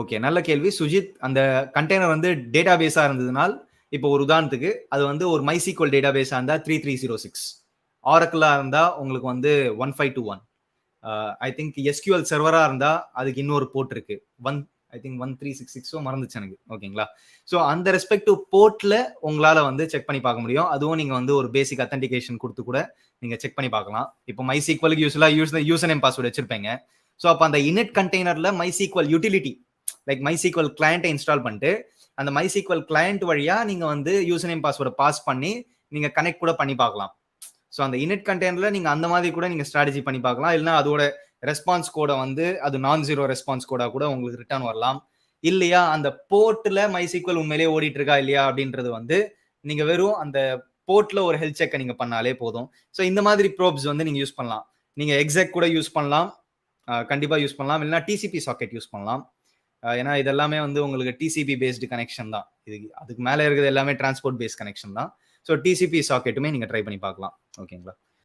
Okay, நல்ல கேள்வி சுஜித். அந்த கண்டெய்னர் வந்து டேட்டா பேஸா இருந்ததுனால், இப்போ ஒரு உதாரணத்துக்கு அது வந்து ஒரு MySQL டேட்டா பேஸா இருந்தா 3306, ஆரக்கிளா இருந்தா உங்களுக்கு வந்து 1521, ஐ திங்க் SQL சர்வரா இருந்தா அதுக்கு இன்னொரு போர்ட் இருக்கு, ஐ திங்க் 1366 மறந்துச்சு எனக்கு. ஓகேங்களா? ஸோ அந்த ரெஸ்பெக்டிவ் போர்ட்ல உங்களால வந்து செக் பண்ணி பார்க்க முடியும். அதுவும் நீங்க வந்து ஒரு பேசிக் அத்தன்டிகேஷன் கொடுத்து கூட நீங்க செக் பண்ணி பார்க்கலாம். இப்போ MySQLக்கு யூசர் நேம் பாஸ்வேர்டு வச்சிருப்பீங்க. ஸோ அப்போ அந்த இனிட் கண்டெய்னர்ல MySQL யூட்டிலிட்டி லைக் MySQL கிளையண்ட்டை இன்ஸ்டால் பண்ணிட்டு அந்த MySQL கிளையண்ட் வழியா நீங்க வந்து யூசர் நேம் பாஸ்வேர்டை பாஸ் பண்ணி நீங்க கனெக்ட் கூட பண்ணி பார்க்கலாம். ஸோ அந்த இனிட் கண்டெய்னர்ல நீங்க அந்த மாதிரி கூட நீங்க ஸ்ட்ராட்டஜி பண்ணி பார்க்கலாம். இல்லைன்னா அதோட ரெஸ்பான்ஸ் கோடை வந்து அது நான்-ஜீரோ ரெஸ்பான்ஸ் கோடா கூட உங்களுக்கு ரிட்டர்ன் வரலாம். இல்லையா அந்த போர்ட்ல MySQL உண்மையிலேயே ஓடிட்டு இருக்கா இல்லையா அப்படின்றது வந்து நீங்க வெறும் அந்த போர்ட்ல ஒரு ஹெல்த் செக்கை நீங்க பண்ணாலே போதும். ஸோ இந்த மாதிரி ப்ரோப்ஸ் வந்து நீங்க யூஸ் பண்ணலாம். நீங்க எக்ஸெக் கூட யூஸ் பண்ணலாம், கண்டிப்பா யூஸ் பண்ணலாம். இல்லைன்னா TCP சாக்கெட் யூஸ் பண்ணலாம். ஏன்னா இது எல்லாமே வந்து உங்களுக்கு TCP பேஸ்டு கனெக்ஷன் தான். இது அதுக்கு மேல இருக்கிறது எல்லாமே டிரான்ஸ்போர்ட் பேஸ்ட் கனெக்ஷன் தான். ஸோ TCP சாக்கெட்டுமே நீங்க ட்ரை பண்ணி பார்க்கலாம். ஓகேங்களா?